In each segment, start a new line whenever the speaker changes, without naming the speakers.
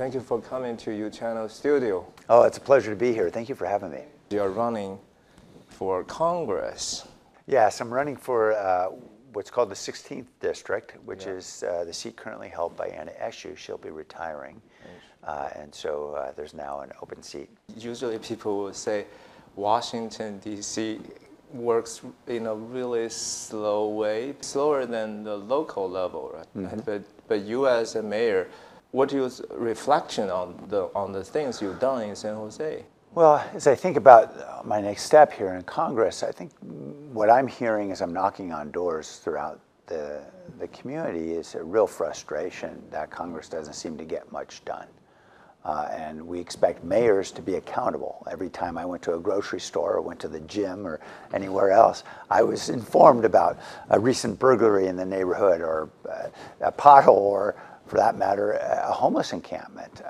Thank you for coming to U-Channel studio.
Oh, it's a pleasure to be here. Thank you for having me.
You're running for Congress.
Yes, I'm running for what's called the 16th District, which is the seat currently held by Anna Eshoo. She'll be retiring. And so there's now an open seat.
Usually people will say Washington, D.C. works in a really slow way, slower than the local level, right? Mm-hmm. But you as a mayor, what is your reflection on the things you've done in San Jose?
Well, as I think about my next step here in Congress, I think what I'm hearing as I'm knocking on doors throughout the community is a real frustration that Congress doesn't seem to get much done. And we expect mayors to be accountable. Every time I went to a grocery store or went to the gym or anywhere else, I was informed about a recent burglary in the neighborhood or a pothole or, for that matter, a homeless encampment.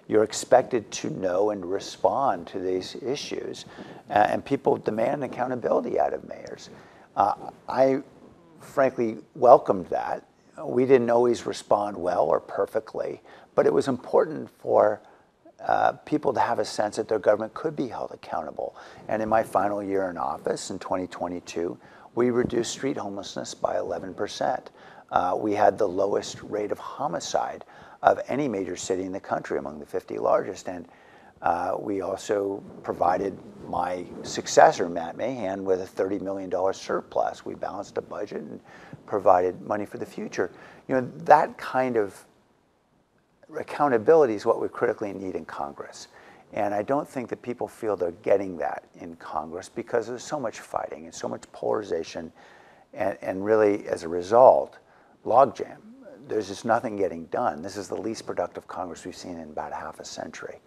You're expected to know and respond to these issues, and people demand accountability out of mayors. I frankly welcomed that. We didn't always respond well or perfectly, but it was important for people to have a sense that their government could be held accountable. And in my final year in office in 2022, we reduced street homelessness by 11%. We had the lowest rate of homicide of any major city in the country among the 50 largest. And we also provided my successor, Matt Mahan, with a $30 million surplus. We balanced a budget and provided money for the future. You know, that kind of accountability is what we critically need in Congress. And I don't think that people feel they're getting that in Congress because there's so much fighting and so much polarization and really, as a result, logjam. There's just nothing getting done. This is the least productive Congress we've seen in about half a century.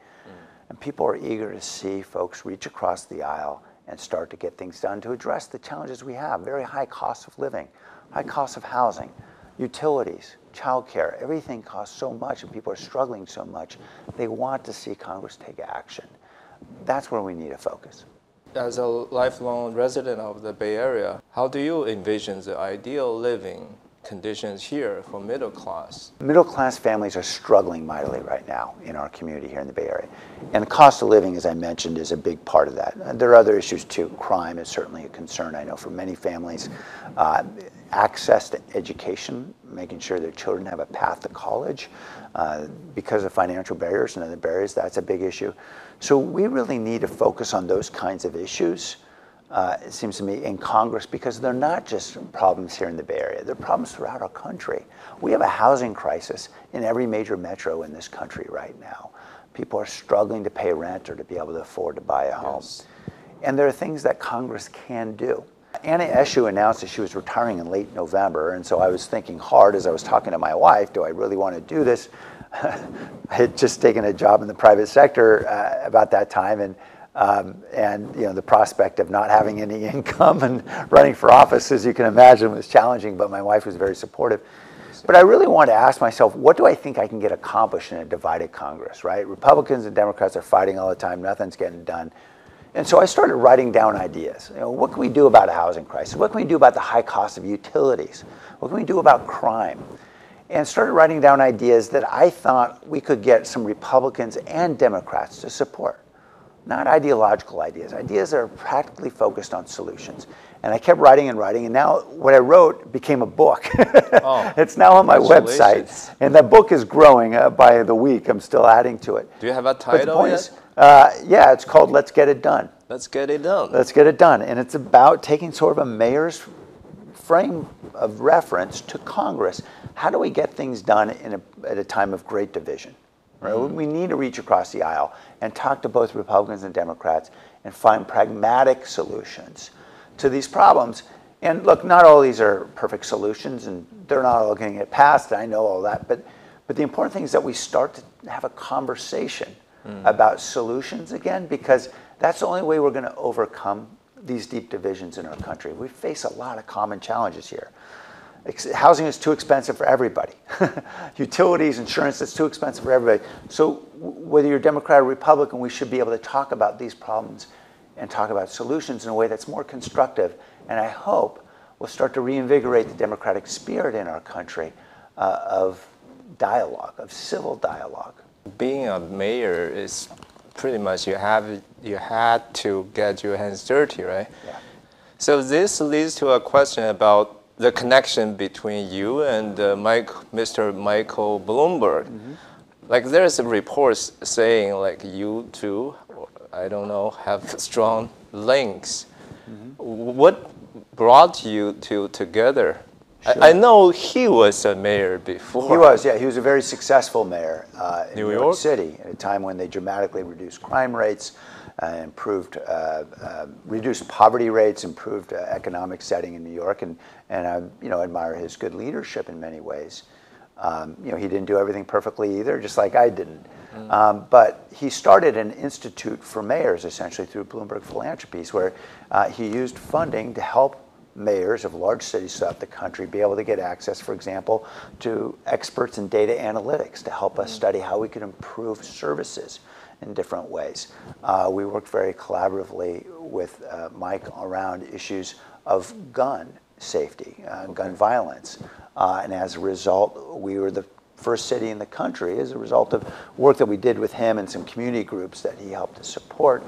And people are eager to see folks reach across the aisle and start to get things done to address the challenges we have. Very high cost of living, high cost of housing, utilities, childcare. Everything costs so much and people are struggling so much. They want to see Congress take action. That's where we need to focus.
As a lifelong resident of the Bay Area, how do you envision the ideal living conditions here for middle class?
Middle class families are struggling mightily right now in our community here in the Bay Area. And the cost of living, as I mentioned, is a big part of that. There are other issues too. Crime is certainly a concern, I know, for many families. Access to education, making sure their children have a path to college. Because of financial barriers and other barriers, that's a big issue. So we really need to focus on those kinds of issues. It seems to me, in Congress, because they're not just problems here in the Bay Area, they're problems throughout our country. We have a housing crisis in every major metro in this country right now. People are struggling to pay rent or to be able to afford to buy a home. Yes. And there are things that Congress can do. Anna Eshoo announced that she was retiring in late November, and so I was thinking hard as I was talking to my wife, do I really want to do this? I had just taken a job in the private sector about that time, and you know, the prospect of not having any income and running for office, as you can imagine, was challenging, but my wife was very supportive. But I really wanted to ask myself, what do I think I can get accomplished in a divided Congress, right? Republicans and Democrats are fighting all the time, nothing's getting done. And so I started writing down ideas. You know, what can we do about a housing crisis? What can we do about the high cost of utilities? What can we do about crime? And started writing down ideas that I thought we could get some Republicans and Democrats to support. Not ideological ideas, ideas that are practically focused on solutions. And I kept writing and writing, and now what I wrote became a book. Oh, it's now on my website. And that book is growing by the week. I'm still adding to it.
Do you have a title yet?
Yeah, it's called Let's Get It Done.
Let's Get It Done.
Let's Get It Done. And it's about taking sort of a mayor's frame of reference to Congress. How do we get things done at a time of great division? Right? We need to reach across the aisle and talk to both Republicans and Democrats and find pragmatic solutions to these problems. And look, not all these are perfect solutions, and they're not all going to get passed. I know all that, but the important thing is that we start to have a conversation about solutions again, because that's the only way we're going to overcome these deep divisions in our country. We face a lot of common challenges here. Housing is too expensive for everybody. Utilities, insurance, it's too expensive for everybody. So whether you're Democrat or Republican, we should be able to talk about these problems and talk about solutions in a way that's more constructive. And I hope will start to reinvigorate the democratic spirit in our country of dialogue, of civil dialogue.
Being a mayor is pretty much you had to get your hands dirty, right?
Yeah.
So this leads to a question about the connection between you and Mr. Michael Bloomberg.
Mm-hmm.
Like there's reports saying like you two, I don't know, have strong links. Mm-hmm. What brought you two together? Sure. I know he was a mayor before.
He was, yeah. He was a very successful mayor in New York
York
City at a time when they dramatically reduced crime rates, reduced poverty rates, improved economic setting in New York, and I admire his good leadership in many ways. He didn't do everything perfectly either, just like I didn't. But he started an institute for mayors essentially through Bloomberg Philanthropies, where he used funding to help mayors of large cities throughout the country be able to get access, for example, to experts in data analytics to help us study how we could improve services in different ways. We worked very collaboratively with Mike around issues of gun safety, gun violence. And as a result, we were the first city in the country, as a result of work that we did with him and some community groups that he helped to support,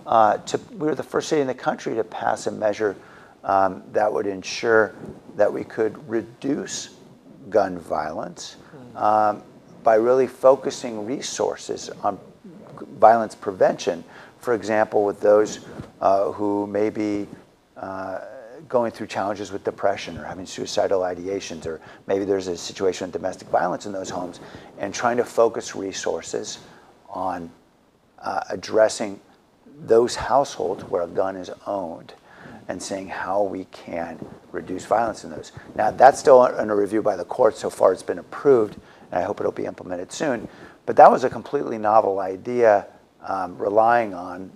we were the first city in the country to pass a measure that would ensure that we could reduce gun violence by really focusing resources on violence prevention. For example, with those who may be going through challenges with depression or having suicidal ideations, or maybe there's a situation of domestic violence in those homes, and trying to focus resources on addressing those households where a gun is owned and saying how we can reduce violence in those. Now, that's still under review by the court. So far, it's been approved, and I hope it'll be implemented soon. But that was a completely novel idea, relying on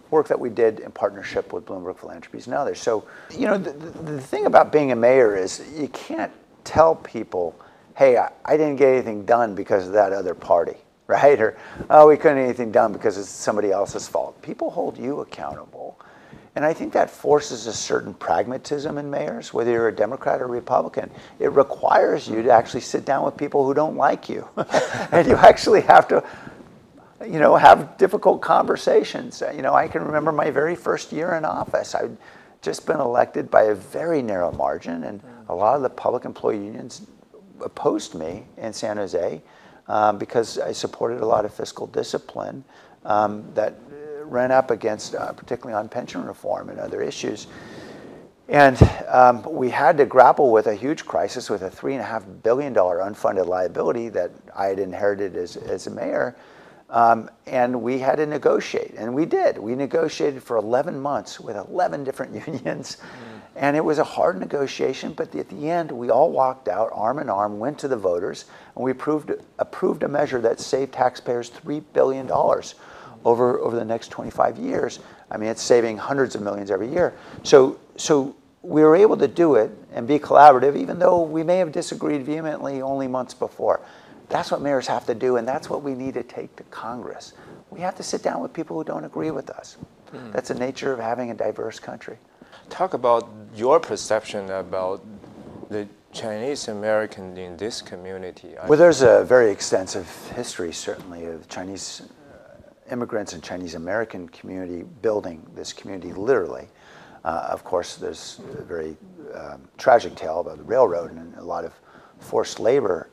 work that we did in partnership with Bloomberg Philanthropies and others. So, the thing about being a mayor is you can't tell people, hey, I didn't get anything done because of that other party, right? Or, oh, we couldn't get anything done because it's somebody else's fault. People hold you accountable. And I think that forces a certain pragmatism in mayors, whether you're a Democrat or Republican. It requires you to actually sit down with people who don't like you. And you actually have to, have difficult conversations. I can remember my very first year in office. I'd just been elected by a very narrow margin, and a lot of the public employee unions opposed me in San Jose because I supported a lot of fiscal discipline that ran up against, particularly on pension reform and other issues. And we had to grapple with a huge crisis with a $3.5 billion unfunded liability that I had inherited as a mayor. And we had to negotiate, and we did. We negotiated for 11 months with 11 different unions. And it was a hard negotiation, but at the end, we all walked out arm in arm, went to the voters, and we approved a measure that saved taxpayers $3 billion over the next 25 years. I mean, it's saving hundreds of millions every year. So we were able to do it and be collaborative, even though we may have disagreed vehemently only months before. That's what mayors have to do, and that's what we need to take to Congress. We have to sit down with people who don't agree with us. That's the nature of having a diverse country.
Talk about your perception about the Chinese American in this community.
Well, there's a very extensive history, certainly, of Chinese immigrants and Chinese American community building this community, literally. Of course, there's a very tragic tale about the railroad and a lot of forced labor.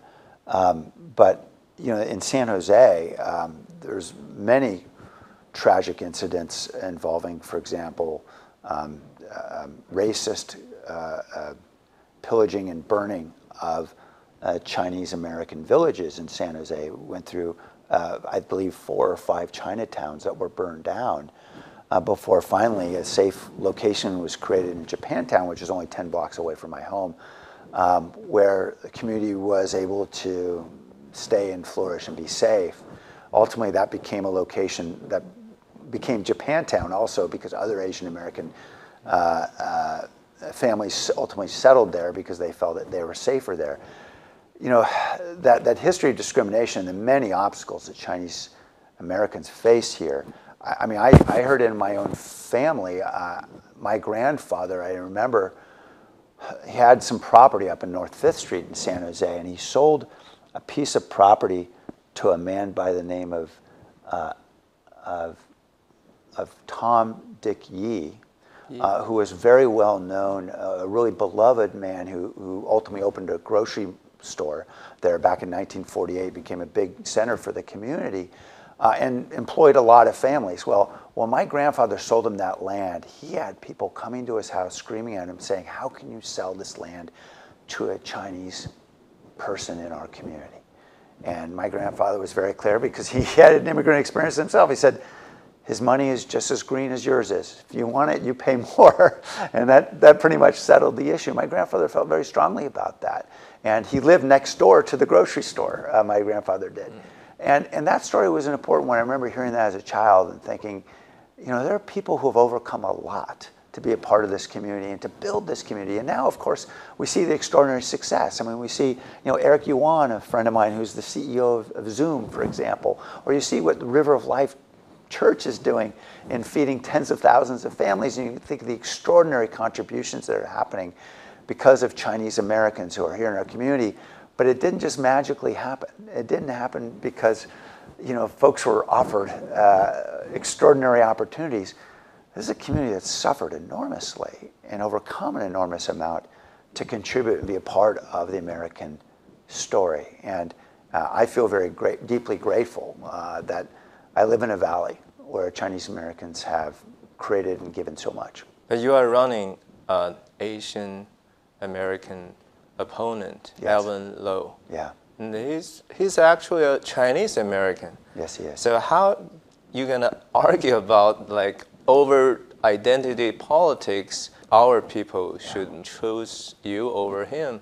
But in San Jose, there's many tragic incidents involving, for example, racist pillaging and burning of Chinese American villages in San Jose. We went through I believe 4 or 5 Chinatowns that were burned down before finally a safe location was created in Japantown, which is only 10 blocks away from my home, where the community was able to stay and flourish and be safe. Ultimately, that became a location that became Japantown also because other Asian American families ultimately settled there because they felt that they were safer there. That history of discrimination and the many obstacles that Chinese Americans face here. I mean, I heard it in my own family. My grandfather, I remember, he had some property up in North 5th Street in San Jose, and he sold a piece of property to a man by the name of Tom Dick Yee, who was very well known, a really beloved man who ultimately opened a grocery store there back in 1948, became a big center for the community, and employed a lot of families. Well, when my grandfather sold him that land, he had people coming to his house screaming at him saying, how can you sell this land to a Chinese person in our community? And my grandfather was very clear because he had an immigrant experience himself. He said, his money is just as green as yours is. If you want it, you pay more. And that pretty much settled the issue. My grandfather felt very strongly about that. And he lived next door to the grocery store, my grandfather did. And that story was an important one. I remember hearing that as a child and thinking, you know, there are people who have overcome a lot to be a part of this community and to build this community. And now, of course, we see the extraordinary success. I mean, we see, you know, Eric Yuan, a friend of mine who's the CEO of Zoom, for example, or you see what the River of Life Church is doing in feeding tens of thousands of families, and you think of the extraordinary contributions that are happening because of Chinese Americans who are here in our community. But it didn't just magically happen. It didn't happen because, you know, folks were offered extraordinary opportunities. This is a community that's suffered enormously and overcome an enormous amount to contribute and be a part of the American story. And I feel very deeply grateful that I live in a valley where Chinese Americans have created and given so much.
But you are running an Asian American opponent,
Yes.
Alvin Lo.
Yeah.
And he's actually a Chinese American.
Yes, he is.
So how you gonna argue about like over identity politics? Our people should choose you over him.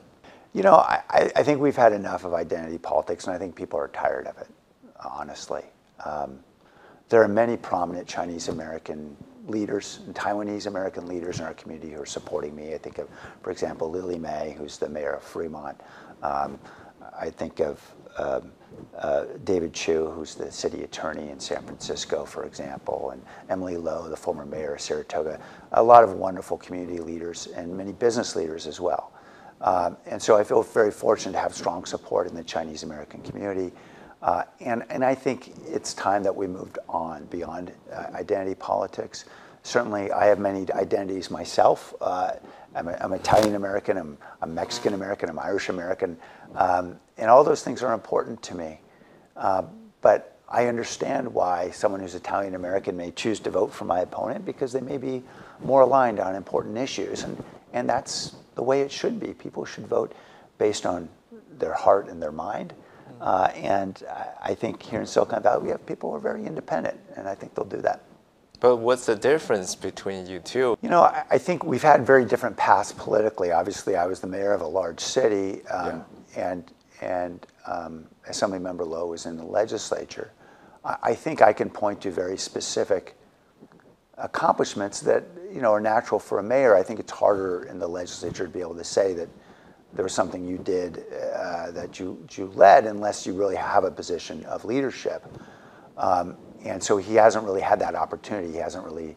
You know, I think we've had enough of identity politics, and I think people are tired of it, honestly. There are many prominent Chinese American leaders and Taiwanese American leaders in our community who are supporting me. I think of, for example, Lily May, who's the mayor of Fremont. I think of David Chu, who's the city attorney in San Francisco, for example, and Emily Lowe, the former mayor of Saratoga. A lot of wonderful community leaders and many business leaders as well. And so I feel very fortunate to have strong support in the Chinese American community. And I think it's time that we moved on beyond identity politics. Certainly, I have many identities myself. I'm Italian American, I'm Mexican American, I'm Irish American, and all those things are important to me. But I understand why someone who's Italian American may choose to vote for my opponent because they may be more aligned on important issues, and that's the way it should be. People should vote based on their heart and their mind. And I think here in Silicon Valley, we have people who are very independent, and I think they'll do that.
But what's the difference between you two?
You know, I think we've had very different paths politically. Obviously, I was the mayor of a large city, and Assemblymember Lowe was in the legislature. I think I can point to very specific accomplishments that, you know, are natural for a mayor. I think it's harder in the legislature to be able to say that there was something you did that you led unless you really have a position of leadership. And so he hasn't really had that opportunity. He hasn't really,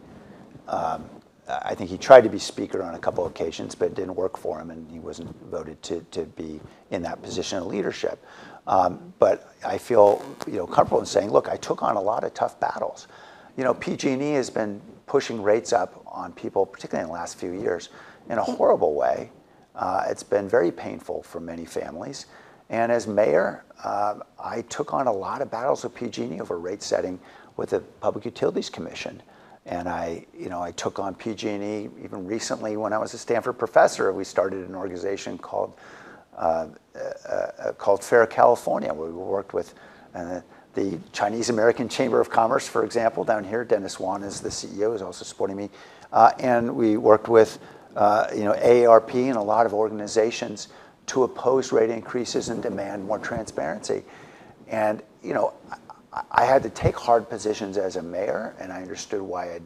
I think he tried to be speaker on a couple of occasions, but it didn't work for him, and he wasn't voted to be in that position of leadership. But I feel, you know, comfortable in saying, look, I took on a lot of tough battles. You know, PG&E has been pushing rates up on people, particularly in the last few years, in a horrible way. It's been very painful for many families. And as mayor, I took on a lot of battles with PG&E over rate setting with the Public Utilities Commission. And I took on PG&E even recently when I was a Stanford professor. We started an organization called Fair California, where we worked with the Chinese American Chamber of Commerce, for example, down here. Dennis Wan is the CEO, is also supporting me. And we worked with AARP and a lot of organizations to oppose rate increases and demand more transparency. And, you know, I had to take hard positions as a mayor, and I understood why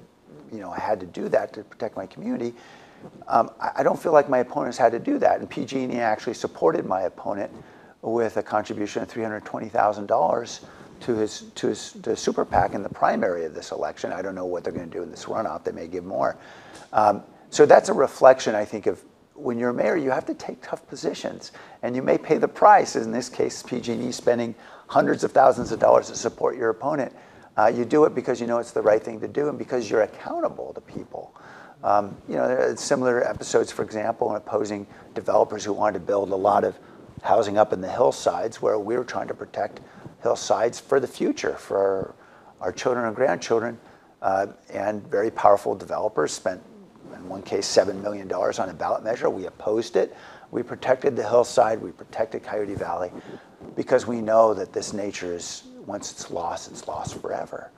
I had to do that to protect my community. I don't feel like my opponents had to do that, and PG&E actually supported my opponent with a contribution of $320,000 to the super PAC in the primary of this election. I don't know what they're going to do in this runoff. They may give more. So that's a reflection, I think, of when you're a mayor, you have to take tough positions, and you may pay the price. In this case, PG&E spending hundreds of thousands of dollars to support your opponent. You do it because you know it's the right thing to do, and because you're accountable to people. There are similar episodes, for example, in opposing developers who wanted to build a lot of housing up in the hillsides, where we were trying to protect hillsides for the future, for our children and grandchildren. And very powerful developers spent, in one case, $7 million on a ballot measure. We opposed it. We protected the hillside. We protected Coyote Valley, because we know that this nature is, once it's lost forever.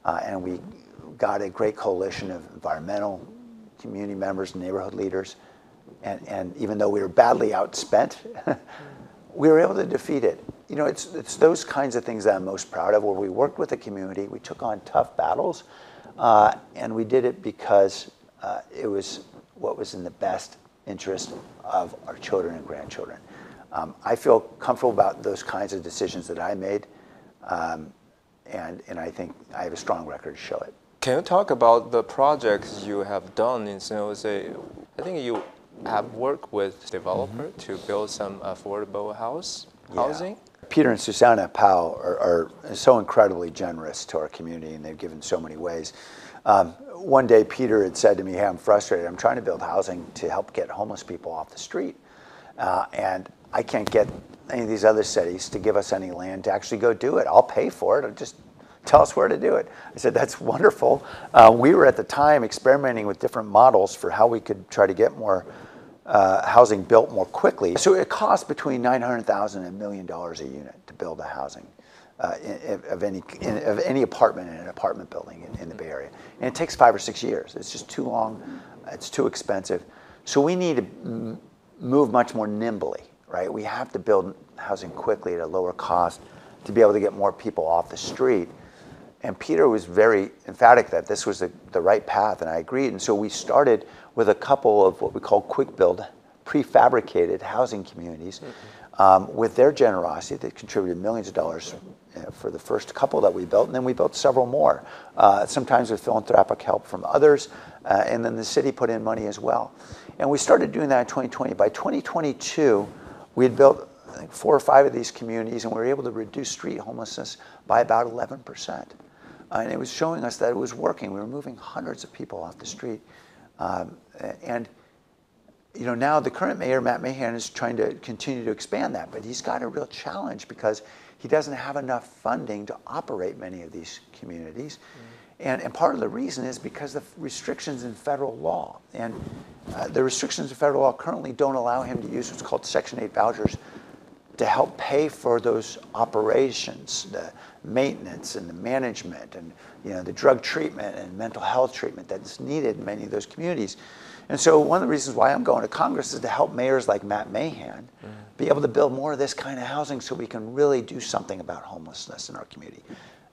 And we got a great coalition of environmental community members, neighborhood leaders, and even though we were badly outspent, we were able to defeat it. It's those kinds of things that I'm most proud of, where we worked with the community, we took on tough battles, and we did it because it was what was in the best interest of our children and grandchildren. I feel comfortable about those kinds of decisions that I made, and I think I have a strong record to show it.
Can you talk about the projects you have done in San Jose? I think you have worked with developers to build some affordable housing.
Peter and Susana Powell are so incredibly generous to our community, and they've given so many ways. One day, Peter had said to me, "Hey, I'm frustrated. I'm trying to build housing to help get homeless people off the street, and I can't get any of these other cities to give us any land to actually go do it. I'll pay for it. Just tell us where to do it." I said, "That's wonderful." We were at the time experimenting with different models for how we could try to get more housing built more quickly. So it costs between $900,000 and $1 million a unit to build a housing of any apartment in an apartment building in the Bay Area. And it takes 5 or 6 years. It's just too long. It's too expensive. So we need to move much more nimbly, right? We have to build housing quickly at a lower cost to be able to get more people off the street. And Peter was very emphatic that this was the right path, and I agreed. And so we started with a couple of what we call quick build, prefabricated housing communities. With their generosity, they contributed millions of dollars for the first couple that we built, and then we built several more, sometimes with philanthropic help from others, and then the city put in money as well. And we started doing that in 2020. By 2022, we had built, I think, 4 or 5 of these communities, and we were able to reduce street homelessness by about 11%. And it was showing us that it was working. We were moving hundreds of people off the street. And now the current mayor, Matt Mahan, is trying to continue to expand that, but he's got a real challenge because he doesn't have enough funding to operate many of these communities. And part of the reason is because of restrictions in federal law. And the restrictions in federal law currently don't allow him to use what's called Section 8 vouchers to help pay for those operations, the maintenance and the management and the drug treatment and mental health treatment that's needed in many of those communities. And so one of the reasons why I'm going to Congress is to help mayors like Matt Mahan be able to build more of this kind of housing so we can really do something about homelessness in our community.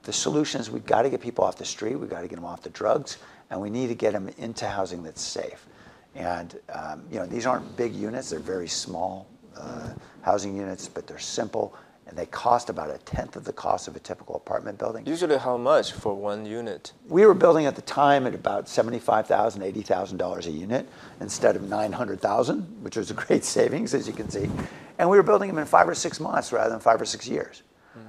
The solution is we've got to get people off the street, we've got to get them off the drugs, and we need to get them into housing that's safe. And these aren't big units, they're very small housing units, but they're simple, and they cost about 1/10 of the cost of a typical apartment building.
Usually how much for one unit?
We were building at the time at about $75,000, $80,000 a unit instead of $900,000, which was a great savings, as you can see. And we were building them in 5 or 6 months rather than 5 or 6 years.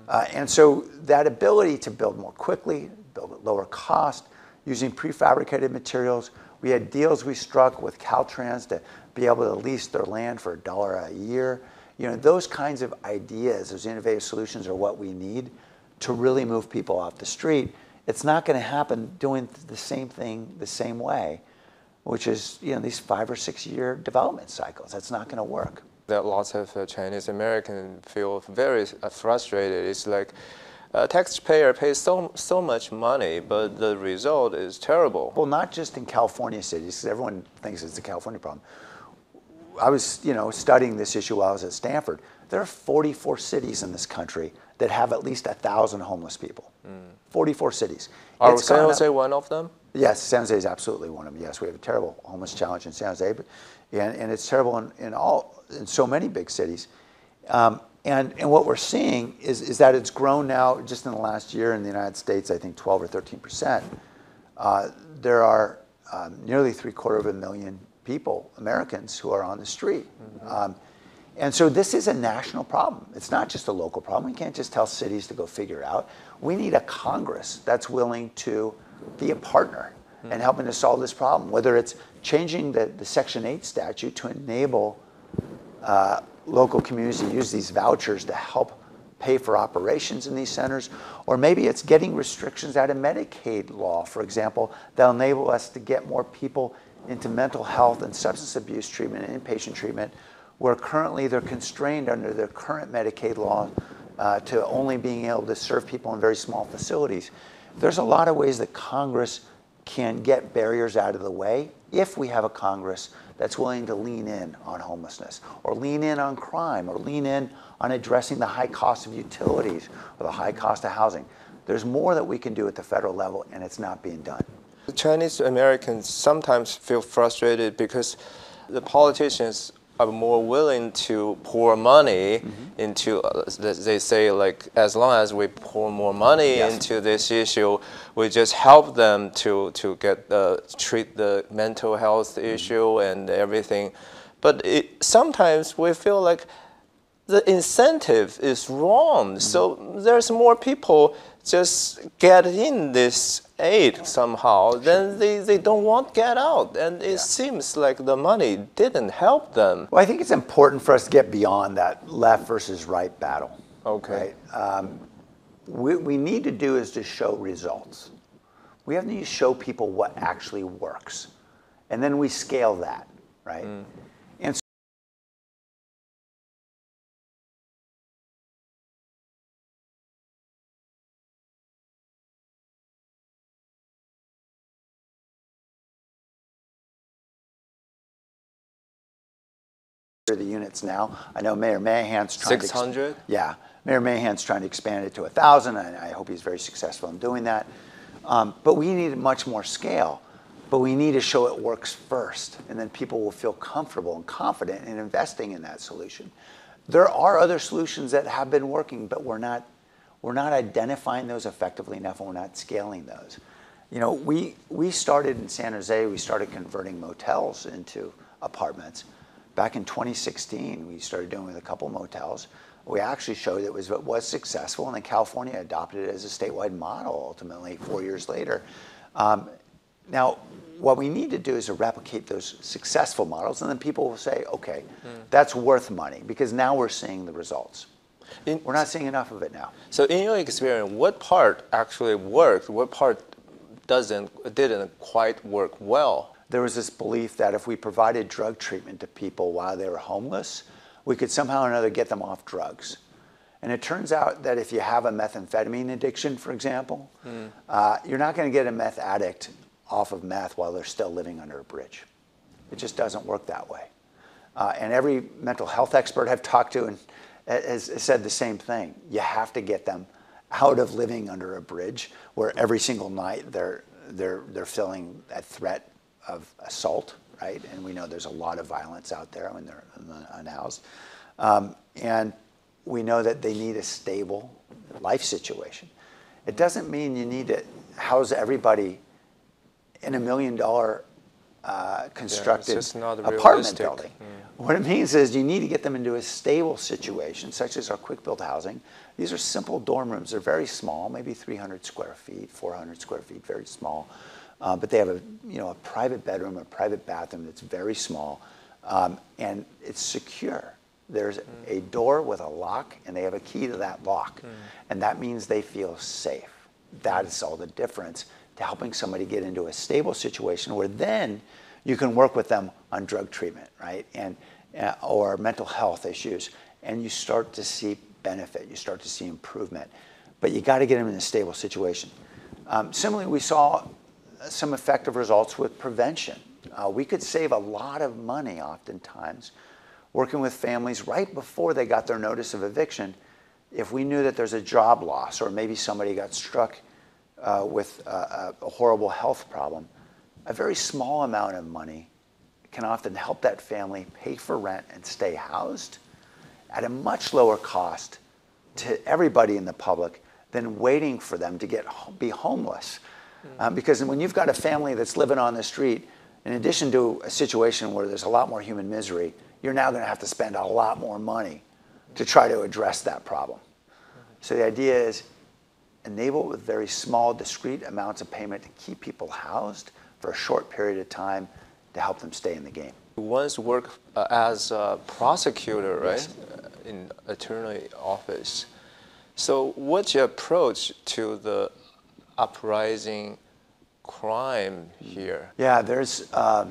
And so that ability to build more quickly, build at lower cost, using prefabricated materials. We had deals we struck with Caltrans to be able to lease their land for $1 a year. Those kinds of ideas, those innovative solutions are what we need to really move people off the street. It's not going to happen doing the same thing the same way, which is these 5 or 6 year development cycles. That's not going to work.
That lots of Chinese Americans feel very frustrated. It's like a taxpayer pays so much money, but the result is terrible.
Well, not just in California cities, because everyone thinks it's a California problem. I was, studying this issue while I was at Stanford. There are 44 cities in this country that have at least 1,000 homeless people. 44 cities.
Are San Jose one of them?
Yes, San Jose is absolutely one of them. Yes, we have a terrible homeless challenge in San Jose, and it's terrible in so many big cities. And what we're seeing is that it's grown now just in the last year in the United States, I think 12 or 13%. There are nearly 750,000 people, Americans, who are on the street. And so this is a national problem. It's not just a local problem. We can't just tell cities to go figure it out. We need a Congress that's willing to be a partner in helping to solve this problem, whether it's changing the Section 8 statute to enable local communities to use these vouchers to help pay for operations in these centers, or maybe it's getting restrictions out of Medicaid law, for example, that'll enable us to get more people into mental health and substance abuse treatment and inpatient treatment, where currently they're constrained under their current Medicaid law to only being able to serve people in very small facilities. There's a lot of ways that Congress can get barriers out of the way if we have a Congress that's willing to lean in on homelessness, or lean in on crime, or lean in on addressing the high cost of utilities or the high cost of housing. There's more that we can do at the federal level, and it's not being done.
Chinese Americans sometimes feel frustrated because the politicians are more willing to pour money into, they say, like, as long as we pour more money into this issue, we just help them to get treat the mental health issue and everything. But sometimes we feel like the incentive is wrong. So there's more people just get in this aid somehow, then they don't want to get out. And it seems like the money didn't help them.
Well, I think it's important for us to get beyond that left versus right battle.
Okay.
Right? What we need to do is to show results. We have to show people what actually works. And then we scale that, right? And so the units now. I know Mayor Mahan's trying
600?
Yeah, Mayor Mahan's trying to expand it to 1,000, and I hope he's very successful in doing that. But we need much more scale. But we need to show it works first, and then people will feel comfortable and confident in investing in that solution. There are other solutions that have been working, but we're not identifying those effectively enough, and we're not scaling those. You know, we started in San Jose, we started converting motels into apartments. Back in 2016, we started doing with a couple motels. We actually showed it was successful, and then California adopted it as a statewide model ultimately 4 years later. Now, what we need to do is to replicate those successful models, and then people will say, okay, that's worth money, because now we're seeing the results. We're not seeing enough of it now.
So in your experience, what part actually worked? What part didn't quite work well?
There was this belief that if we provided drug treatment to people while they were homeless, we could somehow or another get them off drugs. And it turns out that if you have a methamphetamine addiction, for example, you're not going to get a meth addict off of meth while they're still living under a bridge. It just doesn't work that way. And every mental health expert I've talked to has said the same thing. You have to get them out of living under a bridge where every single night they're feeling that threat of assault, right? And we know there's a lot of violence out there when they're unhoused. And we know that they need a stable life situation. It doesn't mean you need to house everybody in $1 million constructed apartment building. What it means is you need to get them into a stable situation, such as our quick-built housing. These are simple dorm rooms. They're very small, maybe 300 square feet, 400 square feet, very small. But they have a private bedroom, a private bathroom that's very small, and it's secure. There's a door with a lock, and they have a key to that lock. And that means they feel safe. That is all the difference to helping somebody get into a stable situation where then you can work with them on drug treatment, right? Or mental health issues. And you start to see benefit. You start to see improvement. But you got to get them in a stable situation. Similarly, we saw some effective results with prevention. We could save a lot of money oftentimes working with families right before they got their notice of eviction if we knew that there's a job loss or maybe somebody got struck with a horrible health problem. A very small amount of money can often help that family pay for rent and stay housed at a much lower cost to everybody in the public than waiting for them to be homeless. Because when you've got a family that's living on the street, in addition to a situation where there's a lot more human misery, you're now going to have to spend a lot more money to try to address that problem. So the idea is enable with very small, discrete amounts of payment to keep people housed for a short period of time to help them stay in the game.
You once worked as a prosecutor, right?
Yes.
In attorney office. So what's your approach to the uprising crime here?
Yeah, there's a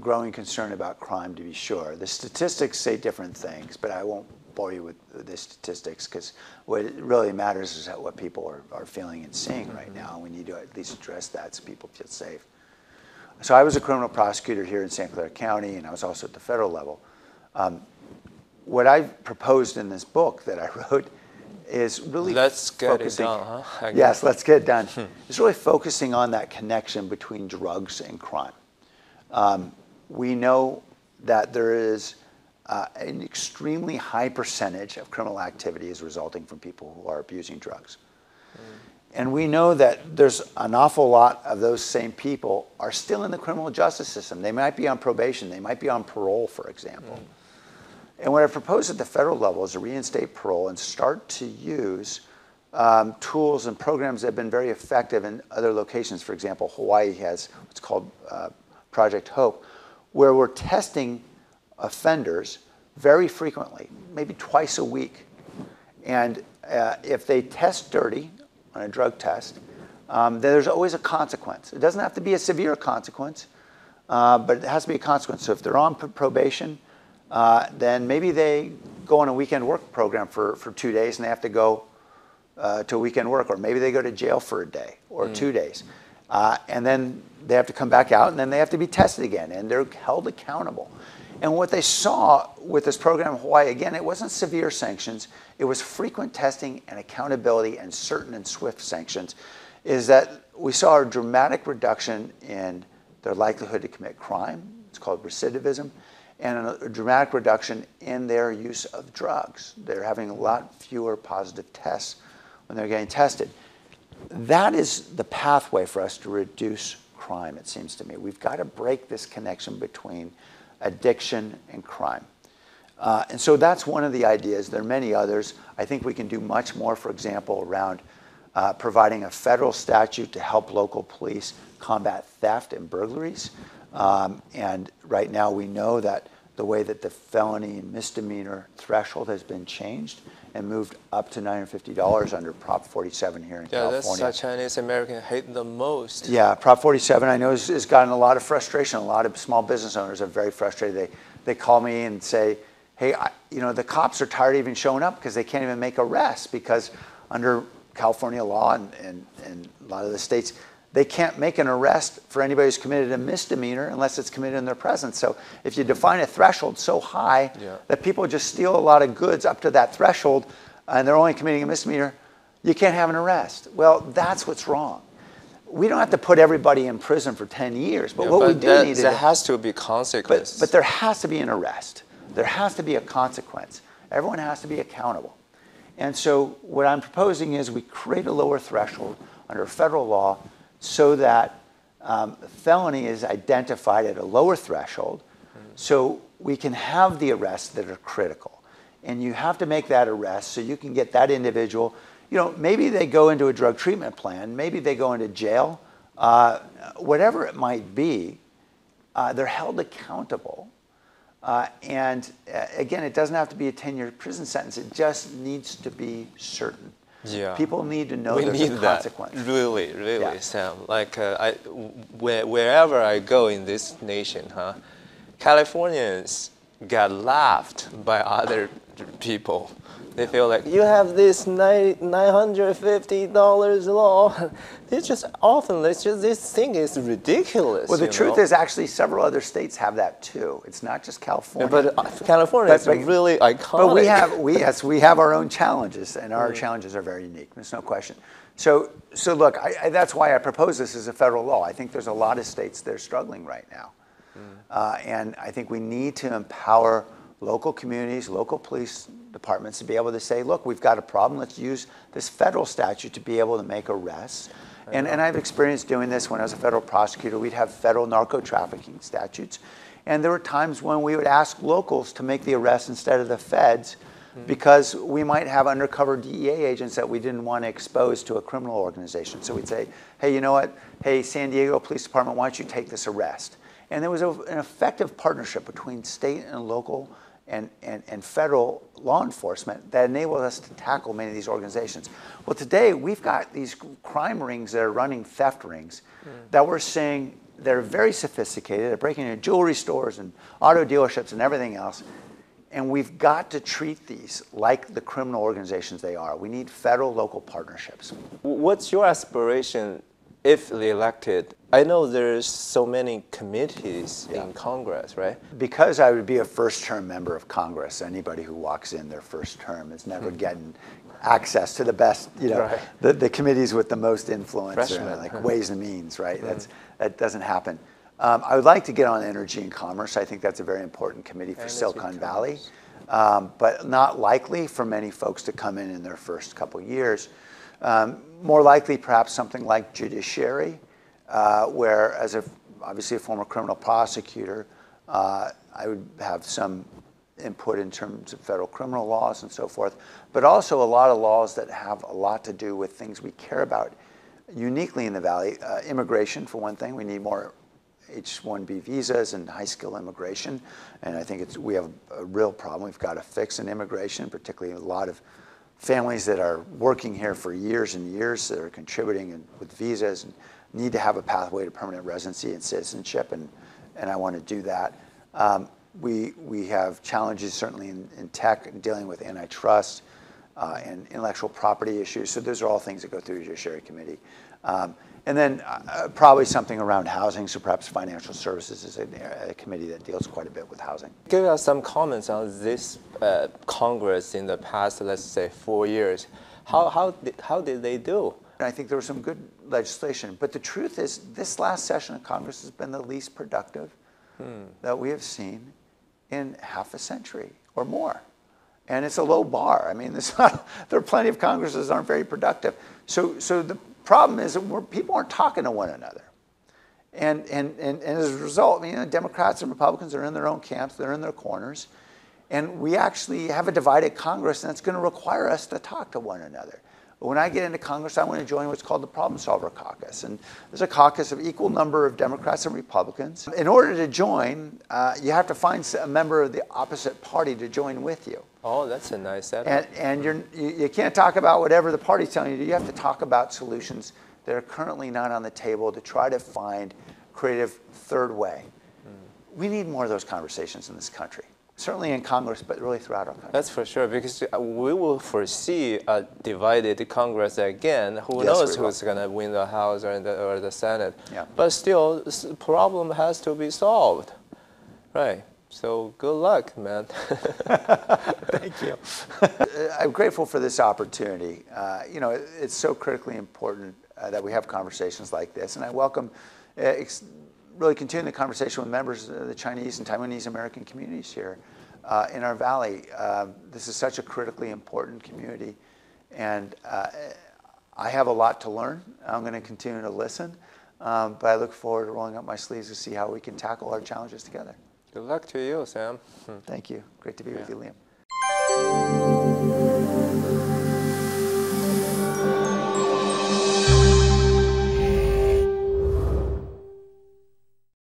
growing concern about crime, to be sure. The statistics say different things, but I won't bore you with the statistics, because what really matters is what people are feeling and seeing right now, and we need to at least address that so people feel safe. So I was a criminal prosecutor here in St. Clair County, and I was also at the federal level. What I've proposed in this book that I wrote is really
Let's get
focusing,
it done, huh?
Yes, let's get it done. It's really focusing on that connection between drugs and crime. We know that there is an extremely high percentage of criminal activity is resulting from people who are abusing drugs. And we know that there's an awful lot of those same people are still in the criminal justice system. They might be on probation. They might be on parole, for example. And what I propose at the federal level is to reinstate parole and start to use tools and programs that have been very effective in other locations. For example, Hawaii has what's called Project Hope, where we're testing offenders very frequently, maybe twice a week. And if they test dirty on a drug test, then there's always a consequence. It doesn't have to be a severe consequence, but it has to be a consequence. So if they're on probation, then maybe they go on a weekend work program for 2 days and they have to go to weekend work, or maybe they go to jail for a day or 2 days. And then they have to come back out, and then they have to be tested again, and they're held accountable. And what they saw with this program in Hawaii, again, it wasn't severe sanctions, it was frequent testing and accountability and certain and swift sanctions, is that we saw a dramatic reduction in their likelihood to commit crime. It's called recidivism. And a dramatic reduction in their use of drugs. They're having a lot fewer positive tests when they're getting tested. That is the pathway for us to reduce crime, it seems to me. We've got to break this connection between addiction and crime. And so that's one of the ideas. There are many others. I think we can do much more, for example, around providing a federal statute to help local police combat theft and burglaries. And right now we know that the way that the felony and misdemeanor threshold has been changed and moved up to $950 under Prop 47 here in California.
Yeah, that's Chinese Americans hate the most.
Yeah, Prop 47 I know has gotten a lot of frustration. A lot of small business owners are very frustrated. They call me and say, hey, the cops are tired of even showing up because they can't even make arrests, because under California law and a lot of the states, they can't make an arrest for anybody who's committed a misdemeanor unless it's committed in their presence. So if you define a threshold so high that people just steal a lot of goods up to that threshold and they're only committing a misdemeanor, you can't have an arrest. Well, that's what's wrong. We don't have to put everybody in prison for 10 years, but what we do need is...
There has to be consequences.
But there has to be an arrest. There has to be a consequence. Everyone has to be accountable. And so what I'm proposing is we create a lower threshold under federal law so that felony is identified at a lower threshold, so we can have the arrests that are critical. And you have to make that arrest so you can get that individual, maybe they go into a drug treatment plan, maybe they go into jail, whatever it might be, they're held accountable. And again, it doesn't have to be a 10-year prison sentence, it just needs to be certain.
Yeah.
People need to know there's a consequence.
Really, Sam. Like wherever I go in this nation, Californians get laughed by other people. They feel like you have this $950 law. This thing is ridiculous.
Well, the truth is actually several other states have that too. It's not just California.
Yeah, but California is really iconic.
But we have our own challenges, and our challenges are very unique. There's no question. So look, that's why I propose this as a federal law. I think there's a lot of states that are struggling right now, and I think we need to empower local communities, local police departments to be able to say, look, we've got a problem. Let's use this federal statute to be able to make arrests. And I've experienced doing this when I was a federal prosecutor. We'd have federal narco trafficking statutes. And there were times when we would ask locals to make the arrest instead of the feds because we might have undercover DEA agents that we didn't want to expose to a criminal organization. So we'd say, hey, you know what? Hey, San Diego Police Department, why don't you take this arrest? And there was an effective partnership between state and local and federal law enforcement that enabled us to tackle many of these organizations. Well, today we've got these crime rings that are running theft rings that we're seeing. They're very sophisticated. They're breaking into jewelry stores and auto dealerships and everything else. And we've got to treat these like the criminal organizations they are. We need federal-local partnerships.
What's your aspiration if elected? I know there's so many committees in Congress, right?
Because I would be a first-term member of Congress, anybody who walks in their first term is never getting access to the best, the committees with the most influence, like Ways and Means, right? That doesn't happen. I would like to get on energy and commerce. I think that's a very important committee for Silicon Valley, but not likely for many folks to come in their first couple years. More likely, perhaps something like judiciary, where as obviously a former criminal prosecutor, I would have some input in terms of federal criminal laws and so forth, but also a lot of laws that have a lot to do with things we care about uniquely in the Valley. Immigration, for one thing. We need more H-1B visas and high-skill immigration, and I think we have a real problem we've got to fix in immigration, particularly a lot of families that are working here for years and years that are contributing with visas and need to have a pathway to permanent residency and citizenship, and I want to do that. We have challenges certainly in tech, dealing with antitrust and intellectual property issues. So those are all things that go through the Judiciary Committee. And then probably something around housing, so perhaps financial services is a committee that deals quite a bit with housing.
Give us some comments on this Congress in the past, let's say, 4 years. How did they do?
I think there was some good legislation, but the truth is this last session of Congress has been the least productive that we have seen in half a century or more. And it's a low bar. I mean, there are plenty of Congresses that aren't very productive. So the problem is that people aren't talking to one another. And as a result, Democrats and Republicans are in their own camps, they're in their corners. And we actually have a divided Congress, and it's going to require us to talk to one another. When I get into Congress, I want to join what's called the Problem Solver Caucus. And there's a caucus of equal number of Democrats and Republicans. In order to join, you have to find a member of the opposite party to join with you.
Oh, that's a nice setup.
And you can't talk about whatever the party's telling you to do. You have to talk about solutions that are currently not on the table to try to find creative third way. We need more of those conversations in this country. Certainly in Congress, but really throughout our country.
That's for sure, because we will foresee a divided Congress again. Who
Yes,
knows who's going to win the House or the Senate.
Yeah.
But still, the problem has to be solved. Right. So good luck, man.
Thank you. I'm grateful for this opportunity. It's so critically important that we have conversations like this, and I welcome really continuing the conversation with members of the Chinese and Taiwanese American communities here in our valley. This is such a critically important community, and I have a lot to learn. I'm going to continue to listen, but I look forward to rolling up my sleeves to see how we can tackle our challenges together.
Good luck to you, Sam.
Thank you. Great to be with you, Liam.